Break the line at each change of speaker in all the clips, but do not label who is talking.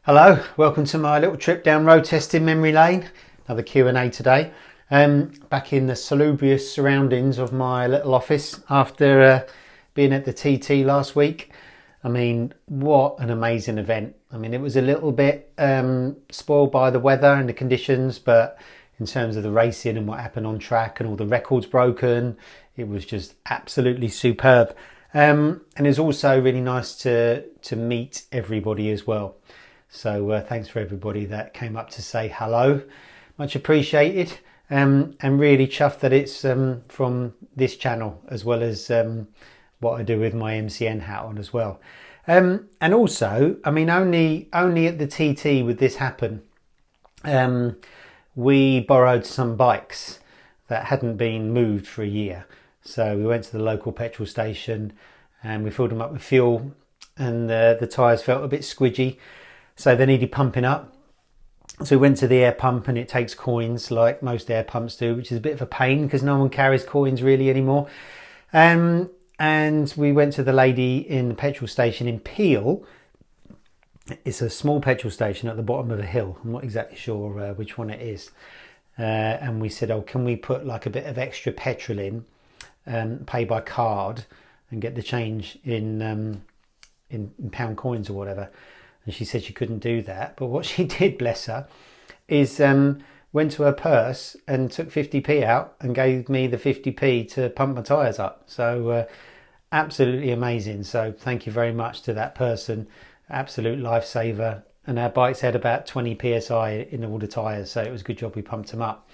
Hello, welcome to my little trip down road testing memory lane. Another Q&A today. Back in the salubrious surroundings of my little office after being at the TT last week. I mean, what an amazing event. I mean, it was a little bit spoiled by the weather and the conditions, but in terms of the racing and what happened on track and all the records broken, it was just absolutely superb. And it's also really nice to meet everybody as well. So thanks for everybody that came up to say hello, much appreciated, and really chuffed that it's from this channel as well as what I do with my MCN hat on as well. And also, I mean, only at the TT would this happen. We borrowed some bikes that hadn't been moved for a year. So we went to the local petrol station and we filled them up with fuel, and the tyres felt a bit squidgy. So they needed pumping up. So we went to the air pump, and it takes coins like most air pumps do, which is a bit of a pain because no one carries coins really anymore. And we went to the lady in the petrol station in Peel. It's a small petrol station at the bottom of a hill. I'm not exactly sure which one it is. And we said, oh, can we put like a bit of extra petrol in, pay by card and get the change in pound coins or whatever. And she said she couldn't do that. But what she did, bless her, is went to her purse and took 50p out and gave me the 50p to pump my tyres up. So absolutely amazing. So thank you very much to that person. Absolute lifesaver. And our bikes had about 20 psi in all the tyres. So it was a good job we pumped them up.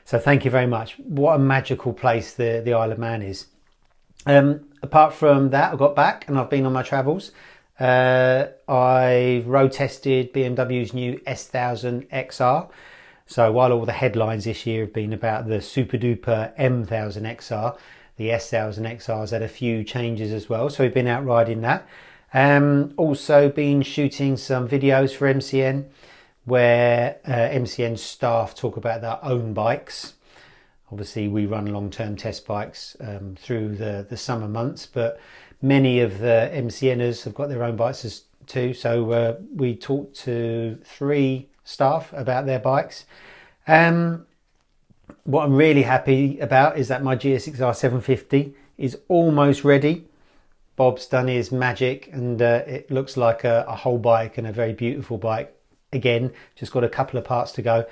So thank you very much. What a magical place the Isle of Man is. Apart from that, I got back and I've been on my travels. I road tested BMW's new S1000 XR. So while all the headlines this year have been about the super duper M1000 XR, the S1000 XR's had a few changes as well. So we've been out riding that. Also been shooting some videos for MCN where MCN staff talk about their own bikes. Obviously we run long-term test bikes through the summer months, but many of the MCNers have got their own bikes too. So we talked to 3 staff about their bikes. What I'm really happy about is that my GSX-R 750 is almost ready. Bob's done his magic and it looks like a whole bike and a very beautiful bike. Again, just got a couple of parts to go.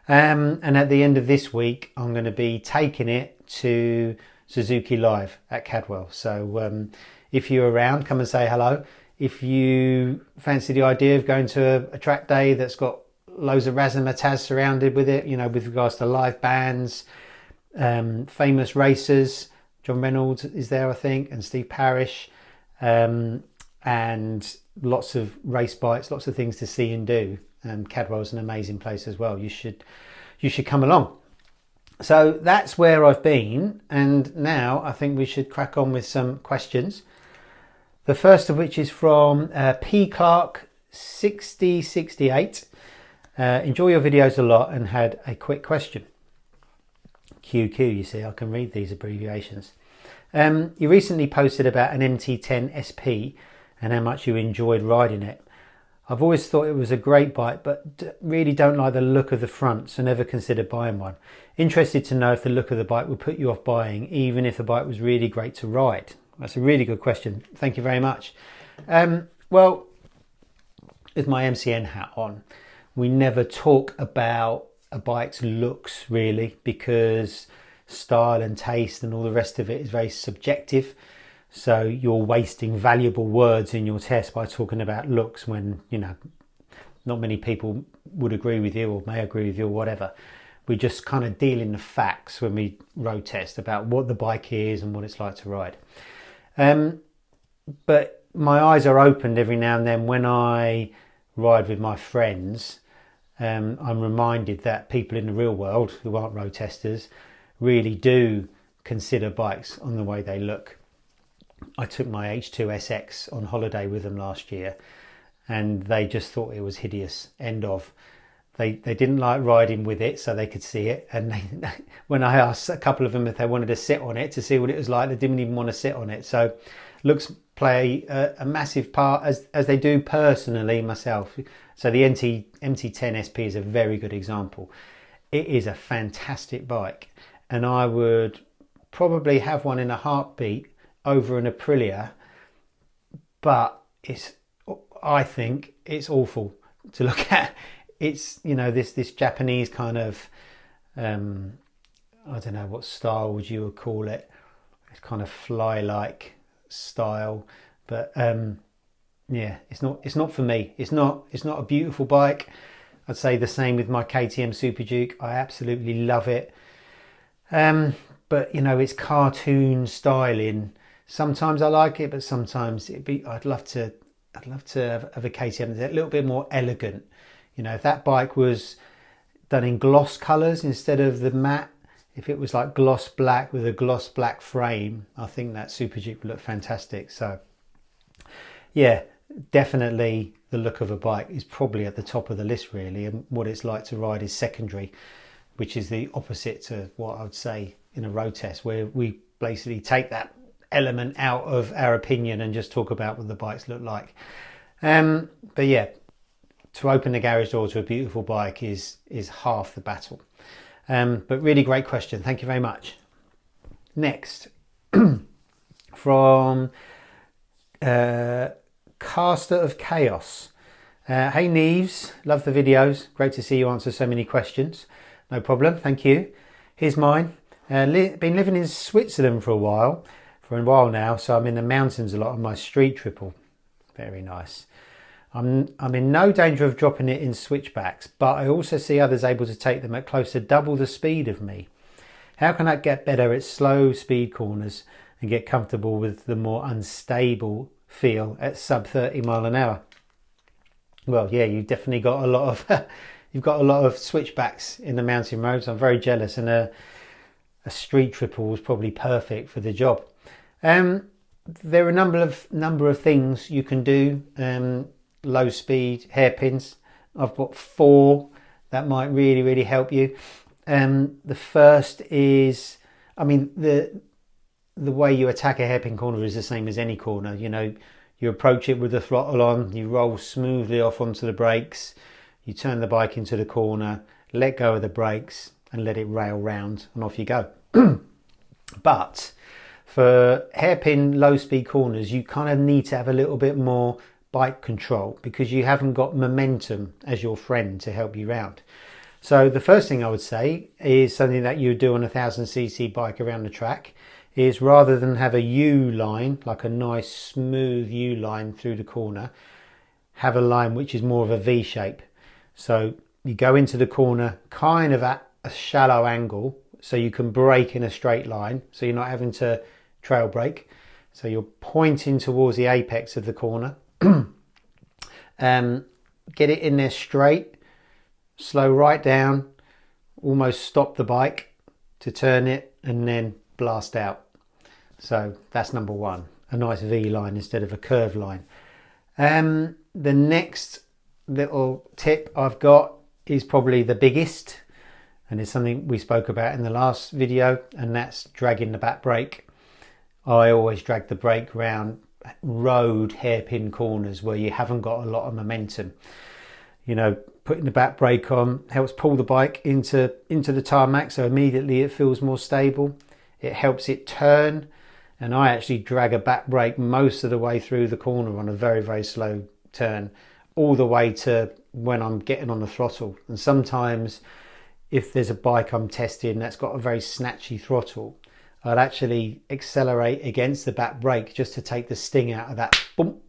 And at the end of this week, I'm going to be taking it to Suzuki Live at Cadwell. So if you're around, come and say hello. If you fancy the idea of going to a track day that's got loads of razzmatazz surrounded with it, you know, with regards to live bands, famous racers, John Reynolds is there, I think, and Steve Parish, and lots of race bikes, lots of things to see and do. Cadwell's an amazing place as well. You should come along. So that's where I've been, and now I think we should crack on with some questions. The first of which is from P Clark 6068. Enjoy your videos a lot and had a quick question. QQ, you see, I can read these abbreviations. You recently posted about an MT10 SP and how much you enjoyed riding it. I've always thought it was a great bike, but really don't like the look of the front, so never considered buying one. Interested to know if the look of the bike would put you off buying, even if the bike was really great to ride. That's a really good question. Thank you very much. Well, with my MCN hat on, we never talk about a bike's looks really, because style and taste and all the rest of it is very subjective. So you're wasting valuable words in your test by talking about looks when, you know, not many people would agree with you or may agree with you or whatever. We just kind of deal in the facts when we road test about what the bike is and what it's like to ride. But my eyes are opened every now and then when I ride with my friends. I'm reminded that people in the real world who aren't road testers really do consider bikes on the way they look. I took my H2SX on holiday with them last year and they just thought it was hideous. End of. They didn't like riding with it so they could see it, and when I asked a couple of them if they wanted to sit on it to see what it was like, they didn't even want to sit on it. So looks play a massive part as they do personally myself. So the MT10 SP is a very good example. It is a fantastic bike, and I would probably have one in a heartbeat over an Aprilia, but I think it's awful to look at. It's, you know, this Japanese kind of I don't know what style would you call it. It's kind of fly-like style, but yeah, it's not for me. It's not a beautiful bike. I'd say the same with my KTM Super Duke. I absolutely love it, but you know, it's cartoon styling. Sometimes I like it, but sometimes I'd love to have a KTM that's a little bit more elegant. You know, if that bike was done in gloss colours instead of the matte, if it was like gloss black with a gloss black frame, I think that Super Duke would look fantastic. So yeah, definitely the look of a bike is probably at the top of the list really, and what it's like to ride is secondary, which is the opposite to what I would say in a road test, where we basically take that element out of our opinion and just talk about what the bikes look like. But yeah, to open the garage door to a beautiful bike is half the battle. But really great question. Thank you very much. Next, from Caster of Chaos. Hey Neves, love the videos. Great to see you answer so many questions. No problem, thank you. Here's mine. Been living in Switzerland for a while now, so I'm in the mountains a lot on my street triple. Very nice. I'm in no danger of dropping it in switchbacks, but I also see others able to take them at close to double the speed of me. How can I get better at slow speed corners and get comfortable with the more unstable feel at sub 30 mile an hour? Well, yeah, you've definitely got a lot of you've got a lot of switchbacks in the mountain roads. I'm very jealous, and a street triple was probably perfect for the job. There are a number of things you can do. Low speed hairpins. I've got 4 that might really help you. The first is, I mean, the way you attack a hairpin corner is the same as any corner. You know, you approach it with the throttle on, you roll smoothly off onto the brakes, you turn the bike into the corner, let go of the brakes and let it rail round, and off you go. But for hairpin low speed corners, you kind of need to have a little bit more bike control, because you haven't got momentum as your friend to help you round. So the first thing I would say is something that you would do on a 1000cc bike around the track, is rather than have a U line, like a nice smooth U line through the corner, have a line which is more of a V shape. So you go into the corner kind of at a shallow angle, so you can brake in a straight line, so you're not having to trail brake. So you're pointing towards the apex of the corner. Get it in there straight, slow right down, almost stop the bike to turn it, and then blast out. So that's number 1, a nice V line instead of a curved line. The next little tip I've got is probably the biggest, and it's something we spoke about in the last video, and that's dragging the back brake. I always drag the brake round road hairpin corners where you haven't got a lot of momentum. You know, putting the back brake on helps pull the bike into the tarmac, so immediately it feels more stable. It helps it turn, and I actually drag a back brake most of the way through the corner on a very slow turn, all the way to when I'm getting on the throttle. And sometimes if there's a bike I'm testing that's got a very snatchy throttle, I'd actually accelerate against the back brake just to take the sting out of that. Boom.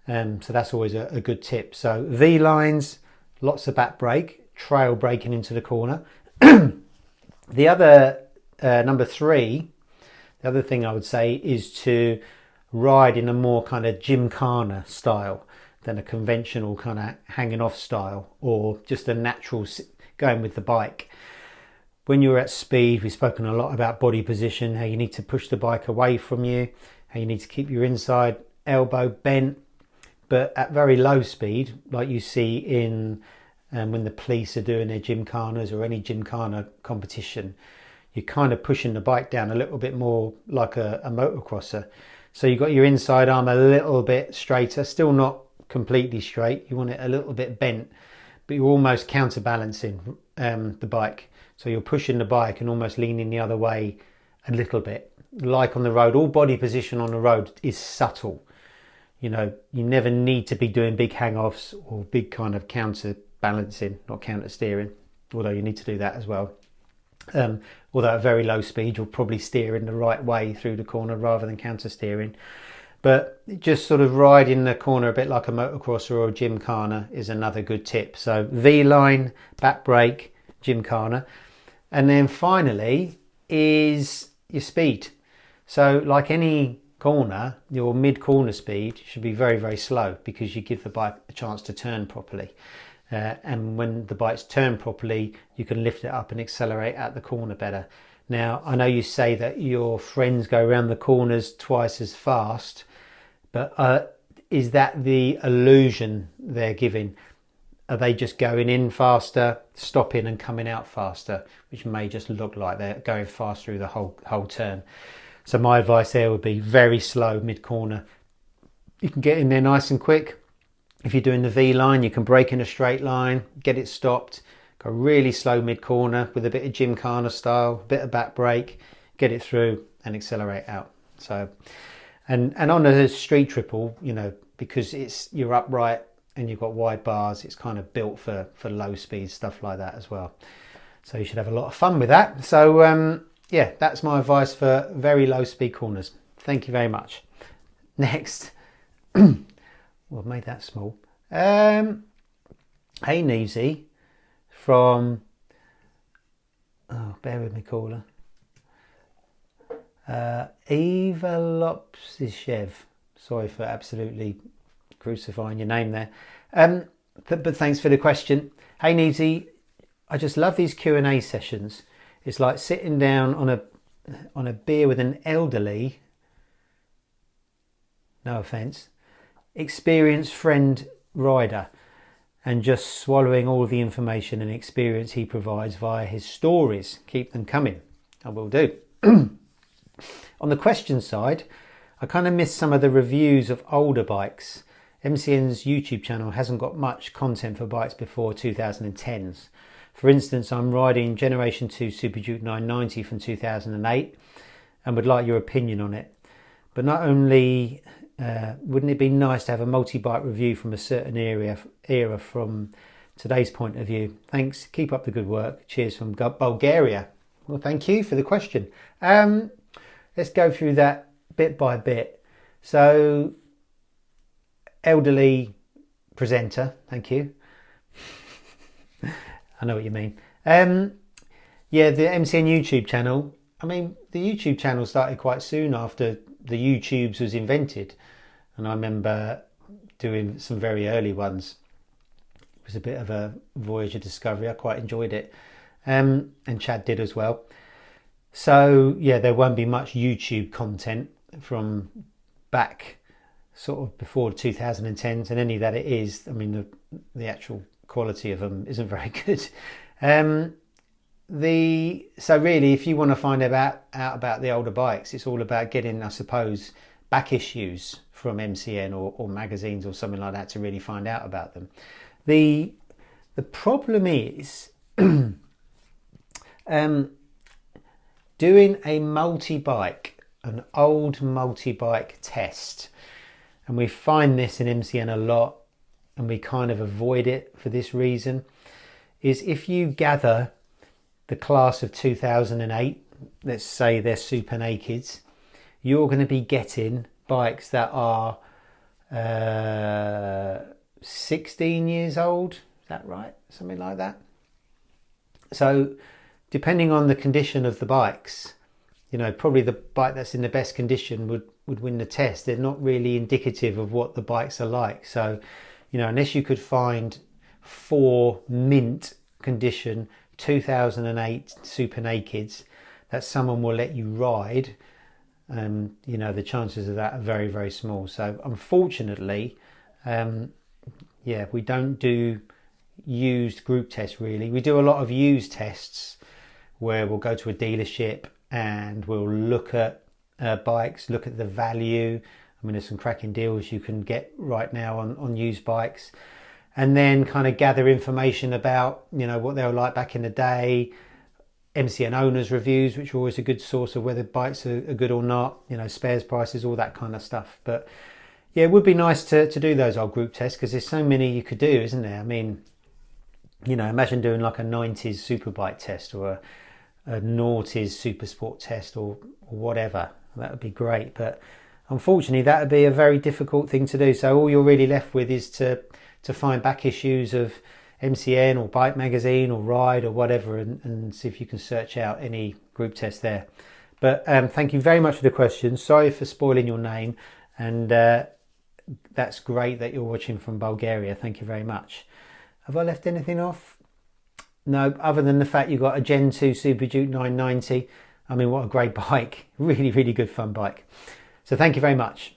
So that's always a good tip. So V lines, lots of back brake, trail braking into the corner. The other, number 3, the other thing I would say is to ride in a more kind of gymkhana style than a conventional kind of hanging off style, or just a natural going with the bike. When you're at speed, we've spoken a lot about body position, how you need to push the bike away from you, how you need to keep your inside elbow bent. But at very low speed, like you see in when the police are doing their gymkhanas or any gymkhana competition, you're kind of pushing the bike down a little bit more like a motocrosser. So you've got your inside arm a little bit straighter, still not completely straight. You want it a little bit bent, but you're almost counterbalancing the bike. So you're pushing the bike and almost leaning the other way a little bit. Like on the road, all body position on the road is subtle. You know, you never need to be doing big hang-offs or big kind of counterbalancing, not counter steering, although you need to do that as well. Although at very low speed, you'll probably steer in the right way through the corner rather than counter steering. But just sort of riding the corner a bit like a motocrosser or a gymkhana is another good tip. So V-line, back brake, gymkhana. And then finally is your speed. So like any corner, your mid-corner speed should be very, very slow because you give the bike a chance to turn properly. And when the bike's turned properly, you can lift it up and accelerate at the corner better. Now, I know you say that your friends go around the corners twice as fast, but is that the illusion they're giving? Are they just going in faster, stopping and coming out faster, which may just look like they're going fast through the whole turn? So my advice there would be very slow mid-corner. You can get in there nice and quick. If you're doing the V-line, you can brake in a straight line, get it stopped, go really slow mid-corner with a bit of gymkhana style, a bit of back brake, get it through and accelerate out. So, and on a street triple, you know, because you're upright and you've got wide bars, it's kind of built for low speed, stuff like that as well. So you should have a lot of fun with that. So yeah, that's my advice for very low speed corners. Thank you very much. Next. Well, I've made that small. Hey Nevesy from, bear with me caller. Eva Lopsishev. Sorry for absolutely crucifying your name there. But thanks for the question. Hey Nevesy, I just love these Q&A sessions. It's like sitting down on a beer with an elderly, no offence, experienced friend rider and just swallowing all the information and experience he provides via his stories. Keep them coming. I will do. On the question side, I kind of missed some of the reviews of older bikes. MCN's YouTube channel hasn't got much content for bikes before 2010s. For instance, I'm riding Generation 2 Super Duke 990 from 2008 and would like your opinion on it. But not only wouldn't it be nice to have a multi-bike review from a certain era from today's point of view? Thanks, keep up the good work. Cheers from Bulgaria. Well, thank you for the question. Let's go through that bit by bit. So, elderly presenter, thank you. I know what you mean. Yeah, the MCN YouTube channel. I mean, the YouTube channel started quite soon after the YouTubes was invented. And I remember doing some very early ones. It was a bit of a voyage of discovery. I quite enjoyed it. And Chad did as well. So, yeah, there won't be much YouTube content from back sort of before the 2010s. And any that it is, I mean, the actual quality of them isn't very good. So really, if you want to find out about the older bikes, it's all about getting, I suppose, back issues from MCN or magazines or something like that to really find out about them. The problem is doing a multi-bike, an old multi-bike test, and we find this in MCN a lot, and we kind of avoid it for this reason, is if you gather the class of 2008, let's say they're super nakeds, you're going to be getting bikes that are 16 years old. Is that right? Something like that. So depending on the condition of the bikes, you know, probably the bike that's in the best condition would win the test. They're not really indicative of what the bikes are like. So, you know, unless you could find 4 mint condition 2008 super nakeds that someone will let you ride, you know, the chances of that are very, very small. So unfortunately, yeah, we don't do used group tests really. We do a lot of used tests where we'll go to a dealership and we'll look at bikes, look at the value. I mean, there's some cracking deals you can get right now on used bikes, and then kind of gather information about, you know, what they were like back in the day, MCN owners reviews, which are always a good source of whether bikes are good or not, you know, spares prices, all that kind of stuff. But yeah, it would be nice to do those old group tests, because there's so many you could do, isn't there? I mean, you know, imagine doing like a 90s superbike test, or a noughties super sport test, or whatever. That would be great, but unfortunately that would be a very difficult thing to do. So all you're really left with is to find back issues of MCN or Bike Magazine or Ride or whatever, and see if you can search out any group tests there. But thank you very much for the question. Sorry for spoiling your name, and that's great that you're watching from Bulgaria. Thank you very much. Have I left anything off? No, other than the fact you've got a Gen 2 Super Duke 990. I mean, what a great bike. Really, really good fun bike. So thank you very much.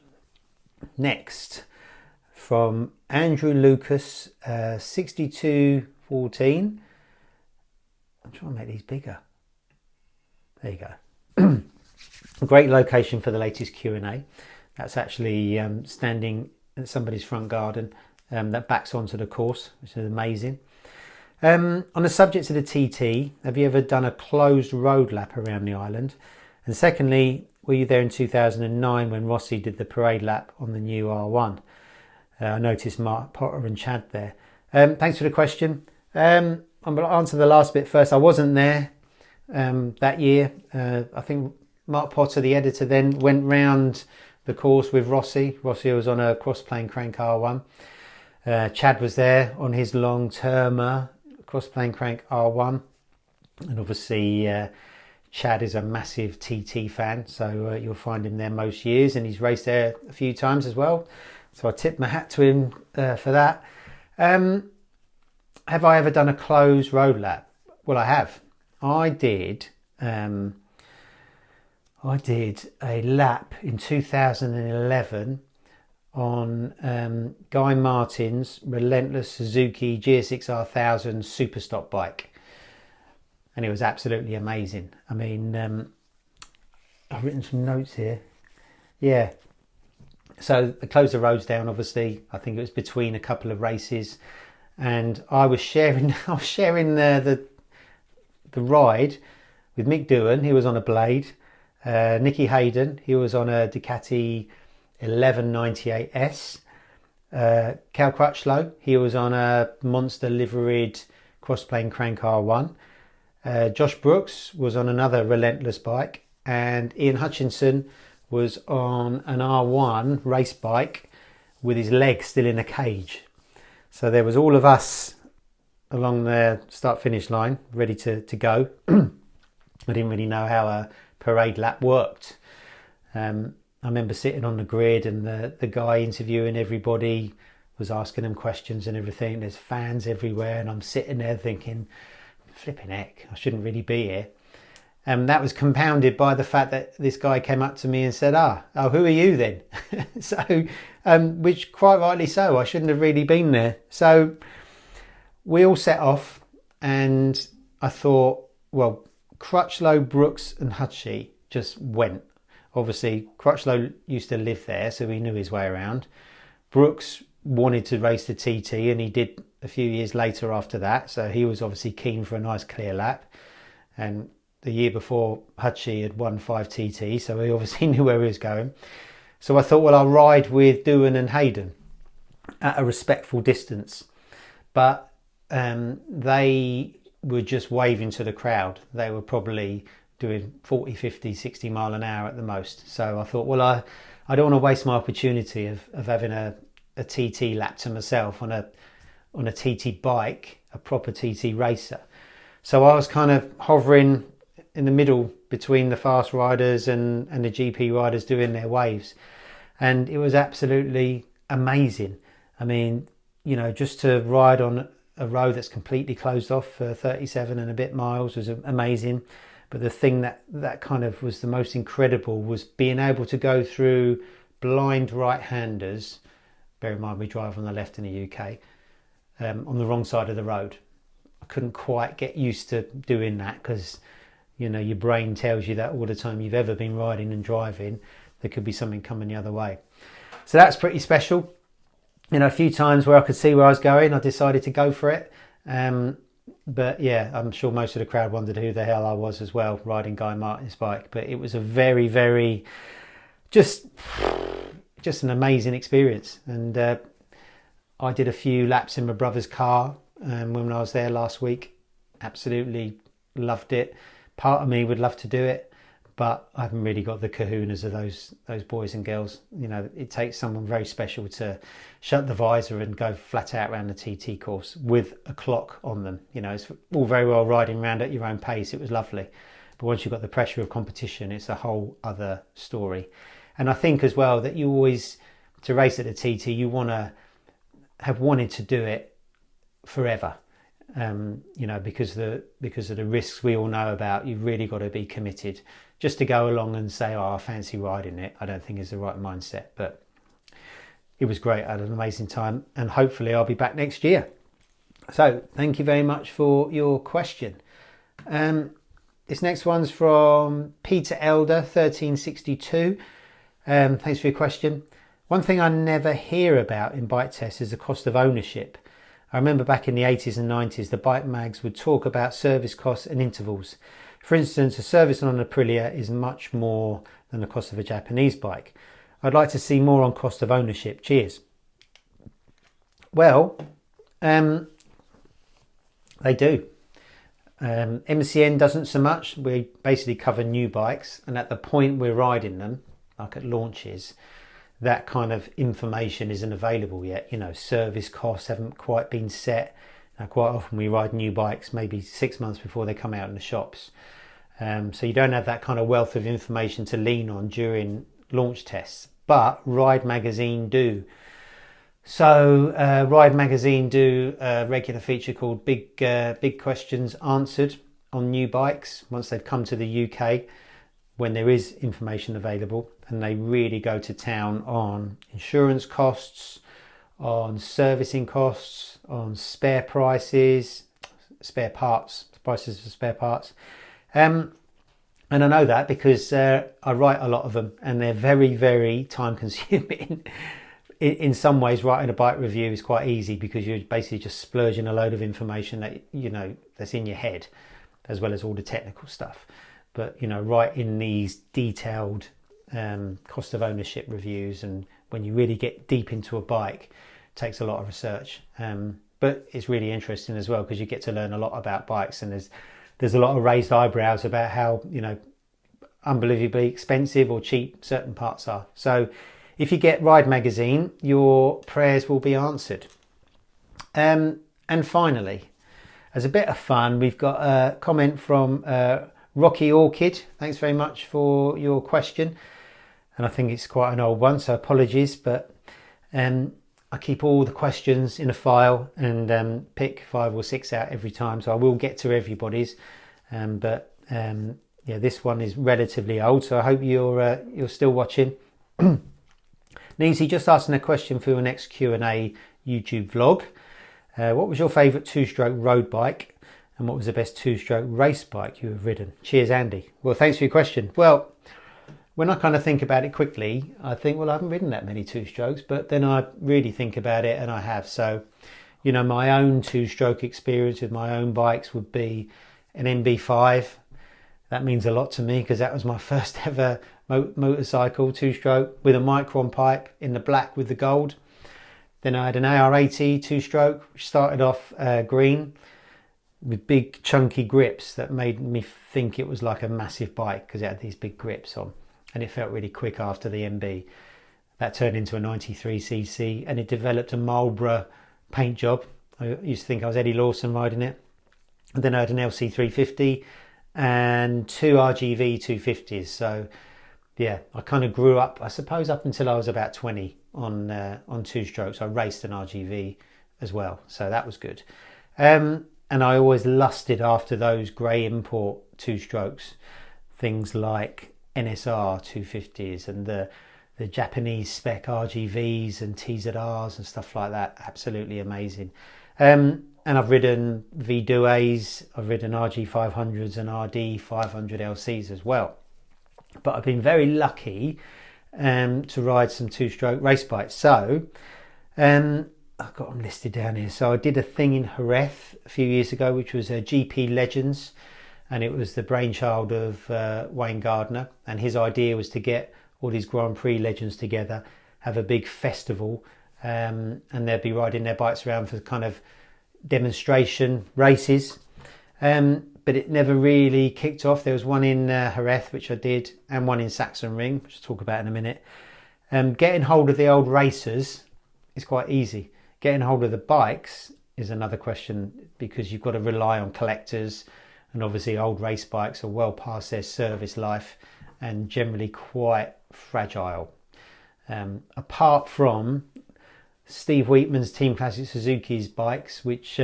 Next, from Andrew Lucas, 6214. I'm trying to make these bigger. There you go. A great location for the latest Q&A. That's actually standing in somebody's front garden that backs onto the course, which is amazing. On the subject of the TT, have you ever done a closed road lap around the island? And secondly, were you there in 2009 when Rossi did the parade lap on the new R1? I noticed Mark Potter and Chad there. Thanks for the question. I'm going to answer the last bit first. I wasn't there that year. I think Mark Potter, the editor, then went round the course with Rossi. Rossi was on a cross-plane crank R1. Chad was there on his long-termer cross-plane crank R1. And obviously Chad is a massive TT fan, so you'll find him there most years, and he's raced there a few times as well. So I tip my hat to him for that. Have I ever done a closed road lap? Well, I have. I did a lap in 2011 on Guy Martin's Relentless Suzuki GSX-R 1000 Superstock bike, and it was absolutely amazing. I mean, I've written some notes here. Yeah, so they closed the roads down, obviously. I think it was between a couple of races, and I was sharing the ride with Mick Doohan. He was on a Blade. Nicky Hayden, he was on a Ducati 1198S. Cal Crutchlow, he was on a Monster liveried crossplane crank R1. Josh Brooks was on another Relentless bike, and Ian Hutchinson was on an R1 race bike with his leg still in a cage. So there was all of us along the start-finish line ready to go. I didn't really know how a parade lap worked. I remember sitting on the grid, and the guy interviewing everybody was asking them questions and everything. There's fans everywhere, and I'm sitting there thinking, flipping heck, I shouldn't really be here. That was compounded by the fact that this guy came up to me and said, oh, who are you then? So, which quite rightly so, I shouldn't have really been there. So we all set off, and I thought, well, Crutchlow, Brooks and Hutchie just went. Obviously, Crutchlow used to live there, so he knew his way around. Brooks wanted to race the TT, and he did a few years later after that, so he was obviously keen for a nice clear lap. And the year before, Hutchie had won 5 TT, so he obviously knew where he was going. So I thought, well, I'll ride with Doohan and Hayden at a respectful distance. But they were just waving to the crowd. They were probably doing 40, 50, 60 mile an hour at the most. So I thought, well, I don't want to waste my opportunity of having a TT lap to myself on a TT bike, a proper TT racer. So I was kind of hovering in the middle between the fast riders and the GP riders doing their waves. And it was absolutely amazing. I mean, you know, just to ride on a road that's completely closed off for 37 and a bit miles was amazing. But the thing that kind of was the most incredible was being able to go through blind right-handers. Bear in mind we drive on the left in the UK, on the wrong side of the road. I couldn't quite get used to doing that because, you know, your brain tells you that all the time you've ever been riding and driving, there could be something coming the other way. So that's pretty special. You know, a few times where I could see where I was going, I decided to go for it. But yeah, I'm sure most of the crowd wondered who the hell I was as well, riding Guy Martin's bike. But it was a very, very, just an amazing experience. And I did a few laps in my brother's car when I was there last week. Absolutely loved it. Part of me would love to do it, but I haven't really got the kahunas of those boys and girls. You know, it takes someone very special to shut the visor and go flat out around the TT course with a clock on them. You know, it's all very well riding around at your own pace. It was lovely. But once you've got the pressure of competition, it's a whole other story. And I think as well that you always, to race at the TT, you want to have wanted to do it forever. You know, because of the risks we all know about. You've really got to be committed. Just to go along and say, oh, I fancy riding it, I don't think is the right mindset. But it was great. I had an amazing time, and hopefully I'll be back next year. So thank you very much for your question. This next one's from Peter Elder 1362. Thanks for your question. One thing I never hear about in bike tests is the cost of ownership. I remember back in the 80s and 90s, the bike mags would talk about service costs and intervals. For instance, a service on an Aprilia is much more than the cost of a Japanese bike. I'd like to see more on cost of ownership. Cheers. Well, they do. MCN doesn't so much. We basically cover new bikes, and at the point we're riding them, like at launches, that kind of information isn't available yet. You know, service costs haven't quite been set. Now, quite often we ride new bikes maybe 6 months before they come out in the shops. So you don't have that kind of wealth of information to lean on during launch tests. But Ride Magazine do. So Ride Magazine do a regular feature called Big Questions Answered on new bikes once they've come to the UK, when there is information available, and they really go to town on insurance costs, on servicing costs, on spare prices, prices for spare parts. And I know that because I write a lot of them, and they're very, very time consuming. In some ways, writing a bike review is quite easy because you're basically just splurging a load of information that, you know, that's in your head, as well as all the technical stuff. But, you know, writing these detailed cost of ownership reviews, and when you really get deep into a bike, it takes a lot of research. But it's really interesting as well because you get to learn a lot about bikes, and there's a lot of raised eyebrows about how, you know, unbelievably expensive or cheap certain parts are. So if you get Ride Magazine, your prayers will be answered. And finally, as a bit of fun, we've got a comment from Rocky Orchid. Thanks very much for your question. And I think it's quite an old one, so apologies, but I keep all the questions in a file and pick 5 or 6 out every time, so I will get to everybody's. Yeah, this one is relatively old, so I hope you're still watching. Neezy, just asking a question for your next Q&A YouTube vlog. What was your favourite 2-stroke road bike? And what was the best 2-stroke race bike you have ridden? Cheers, Andy. Well, thanks for your question. Well, when I kind of think about it quickly, I think, well, I haven't ridden that many 2-strokes, but then I really think about it, and I have. So, you know, my own 2-stroke experience with my own bikes would be an MB5. That means a lot to me because that was my first ever motorcycle 2-stroke with a Micron pipe in the black with the gold. Then I had an AR80 2-stroke, which started off green with big chunky grips that made me think it was like a massive bike because it had these big grips on, and it felt really quick after the MB. That turned into a 93cc, and it developed a Marlboro paint job. I used to think I was Eddie Lawson riding it. And then I had an LC350 and 2 RGV 250s. So yeah, I kind of grew up, I suppose, up until I was about 20 on 2-strokes. I raced an RGV as well, so that was good. And I always lusted after those grey import 2-strokes, things like NSR 250s and the Japanese spec RGVs and TZRs and stuff like that. Absolutely amazing. And And I've ridden V2As, I've ridden RG500s and RD500 LCs as well. But I've been very lucky to ride some two-stroke race bikes. So I've got them listed down here. So I did a thing in Jerez a few years ago, which was a GP Legends, and it was the brainchild of Wayne Gardner, and his idea was to get all these Grand Prix legends together, have a big festival, and they'd be riding their bikes around for kind of demonstration races. But it never really kicked off. There was one in Jerez, which I did, and one in Sachsenring, which I'll talk about in a minute. Getting hold of the old racers is quite easy. Getting hold of the bikes is another question, because you've got to rely on collectors, and obviously old race bikes are well past their service life and generally quite fragile. Apart from Steve Wheatman's Team Classic Suzuki's bikes, which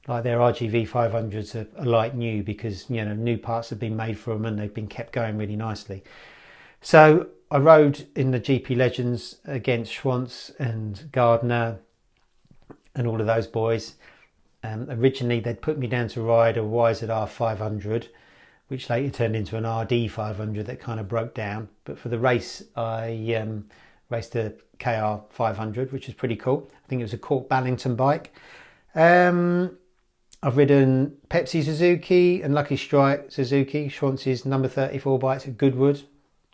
like their RGV 500s are like new, because new parts have been made for them and they've been kept going really nicely. So I rode in the GP Legends against Schwantz and Gardner and all of those boys. Originally they'd put me down to ride a YZR 500, which later turned into an RD 500 that kind of broke down. But for the race I raced a KR 500, which is pretty cool. I think it was a Cork Ballington bike. I've ridden Pepsi Suzuki and Lucky Strike Suzuki, Schwantz's number 34 bikes at Goodwood.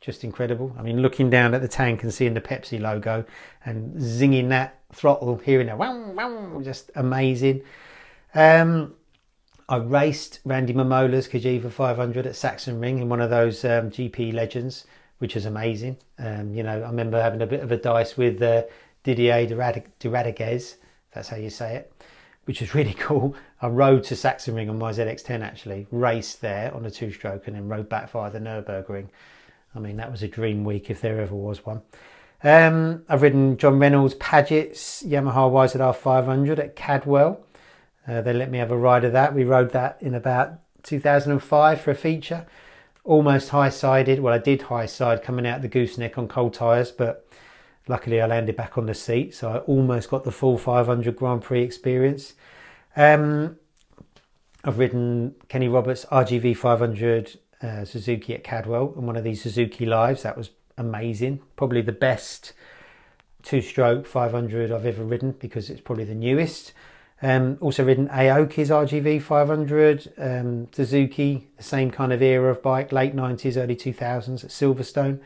Just incredible. I mean, looking down at the tank and seeing the Pepsi logo and zinging that throttle, hearing that wow, wow, just amazing. I raced Randy Mamola's Cagiva 500 at Sachsenring in one of those GP Legends, which was amazing. I remember having a bit of a dice with Didier de Radiguez, if that's how you say it, which was really cool. I rode to Sachsenring on my ZX10 actually, raced there on a two-stroke, and then rode back via the Nürburgring. I mean, that was a dream week if there ever was one. I've ridden John Reynolds Paget's Yamaha YZR 500 at Cadwell. They let me have a ride of that. We rode that in about 2005 for a feature. Almost high-sided. Well, I did high-side coming out of the gooseneck on cold tyres, but luckily I landed back on the seat, so I almost got the full 500 Grand Prix experience. I've ridden Kenny Roberts' RGV 500 Suzuki at Cadwell on one of these Suzuki Lives. That was amazing. Probably the best two-stroke 500 I've ever ridden, because it's probably the newest. Also ridden Aoki's RGV 500 Suzuki, the same kind of era of bike, late 90s, early 2000s at Silverstone.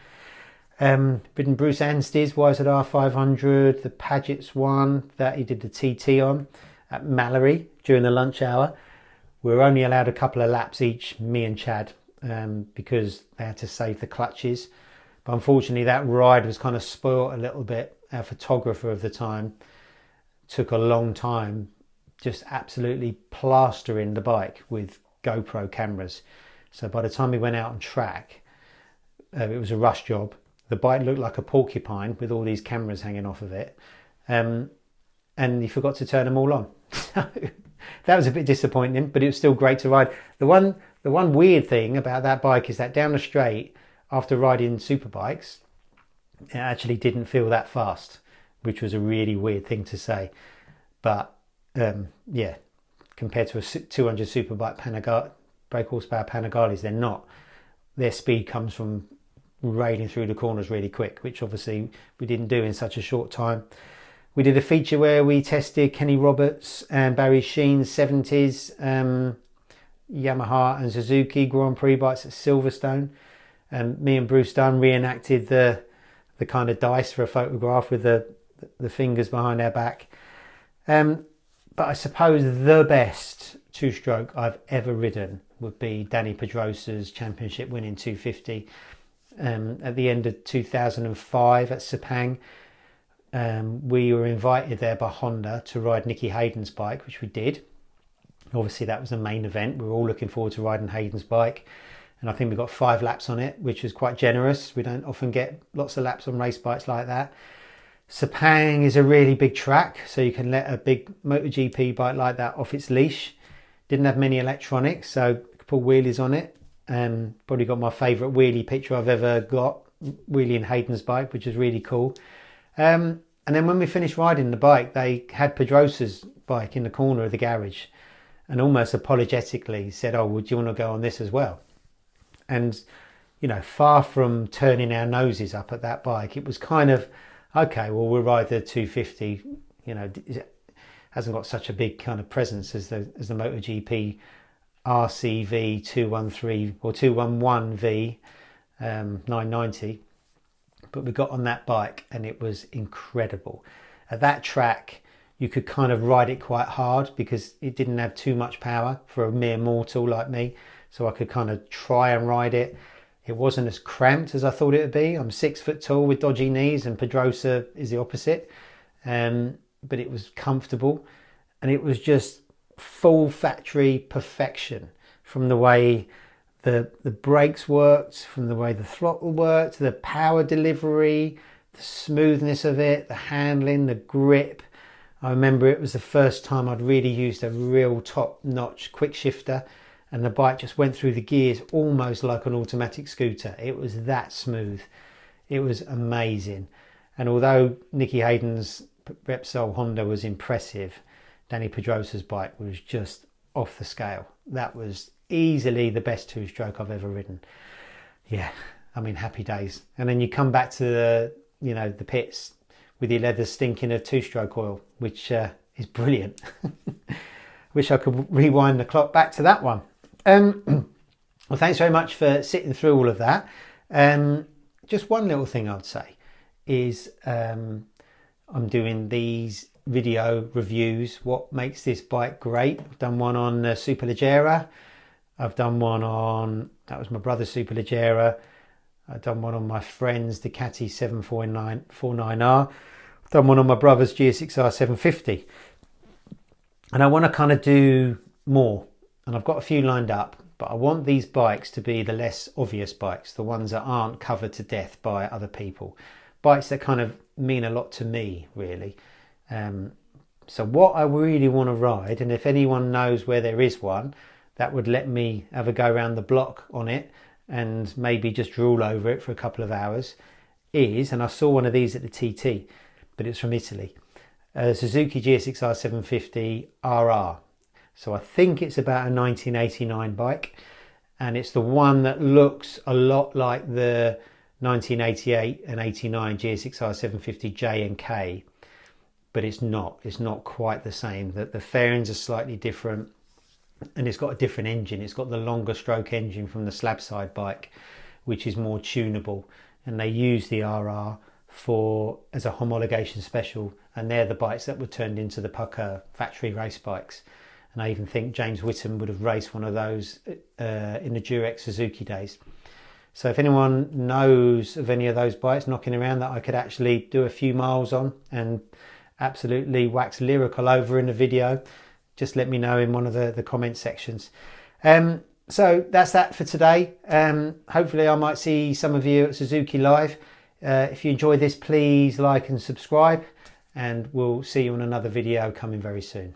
Ridden Bruce Anstey's YZR 500, the Paget's one that he did the TT on at Mallory during the lunch hour. We were only allowed a couple of laps each, me and Chad, because they had to save the clutches. But unfortunately that ride was kind of spoilt a little bit. Our photographer of the time took a long time just absolutely plastering the bike with GoPro cameras. So by the time we went out on track, it was a rush job. The bike looked like a porcupine with all these cameras hanging off of it. And he forgot to turn them all on. So that was a bit disappointing, but it was still great to ride. The one weird thing about that bike is that down the straight, after riding super bikes, it actually didn't feel that fast, which was a really weird thing to say. But yeah, compared to a 200 superbike brake horsepower Panigales, they're not. Their speed comes from railing through the corners really quick, which obviously we didn't do in such a short time. We did a feature where we tested Kenny Roberts and Barry Sheen's 70s Yamaha and Suzuki Grand Prix bikes at Silverstone. Me and Bruce Dunn reenacted the kind of dice for a photograph with the fingers behind our back. But I suppose the best two-stroke I've ever ridden would be Danny Pedrosa's championship winning 250 at the end of 2005 at Sepang. We were invited there by Honda to ride Nicky Hayden's bike, which we did. Obviously that was the main event. We were all looking forward to riding Hayden's bike, and I think we got 5 laps on it, which was quite generous. We don't often get lots of laps on race bikes like that. Sepang is a really big track, so you can let a big MotoGP bike like that off its leash. Didn't have many electronics, so you could put wheelies on it. Probably got my favourite wheelie picture I've ever got, wheelie in Hayden's bike, which is really cool. And then when we finished riding the bike, they had Pedrosa's bike in the corner of the garage and almost apologetically said, oh, would you want to go on this as well? And, you know, far from turning our noses up at that bike, it was kind of, okay, well, we'll ride the 250, you know, it hasn't got such a big kind of presence as the MotoGP RCV 213 or 211V 990. But we got on that bike and it was incredible. At that track, you could kind of ride it quite hard because it didn't have too much power for a mere mortal like me. So I could kind of try and ride it. It wasn't as cramped as I thought it would be. I'm 6 foot tall with dodgy knees, and Pedrosa is the opposite. But it was comfortable, and it was just full factory perfection from the way the brakes worked, from the way the throttle worked, the power delivery, the smoothness of it, the handling, the grip. I remember it was the first time I'd really used a real top-notch quick shifter, and the bike just went through the gears almost like an automatic scooter. It was that smooth. It was amazing. And although Nicky Hayden's Repsol Honda was impressive, Danny Pedrosa's bike was just off the scale. That was easily the best two-stroke I've ever ridden. Yeah, I mean, happy days. And then you come back to the, you know, the pits with your leather stinking of two-stroke oil, which is brilliant. Wish I could rewind the clock back to that one. Well, thanks very much for sitting through all of that. Just one little thing I'd say is I'm doing these video reviews. What makes this bike great? I've done one on Superleggera. I've done one on, that was my brother's Superleggera. I've done one on my friend's Ducati 749R. I've done one on my brother's GSX-R 750. And I want to kind of do more. And I've got a few lined up, but I want these bikes to be the less obvious bikes, the ones that aren't covered to death by other people. Bikes that kind of mean a lot to me, really. So what I really want to ride, and if anyone knows where there is one, that would let me have a go around the block on it and maybe just drool over it for a couple of hours, is, and I saw one of these at the TT, but it's from Italy, Suzuki GSX-R 750 RR. So I think it's about a 1989 bike, and it's the one that looks a lot like the 1988 and 89 GSX-R 750 J and K, but it's not quite the same. The fairings are slightly different, and it's got a different engine. It's got the longer stroke engine from the slab side bike, which is more tunable, and they use the RR as a homologation special, and they're the bikes that were turned into the Pucker factory race bikes. And I even think James Whittam would have raced one of those in the Durex Suzuki days. So if anyone knows of any of those bikes knocking around that I could actually do a few miles on and absolutely wax lyrical over in a video, just let me know in one of the comment sections. So that's that for today. Hopefully I might see some of you at Suzuki Live. If you enjoy this, please like and subscribe, and we'll see you on another video coming very soon.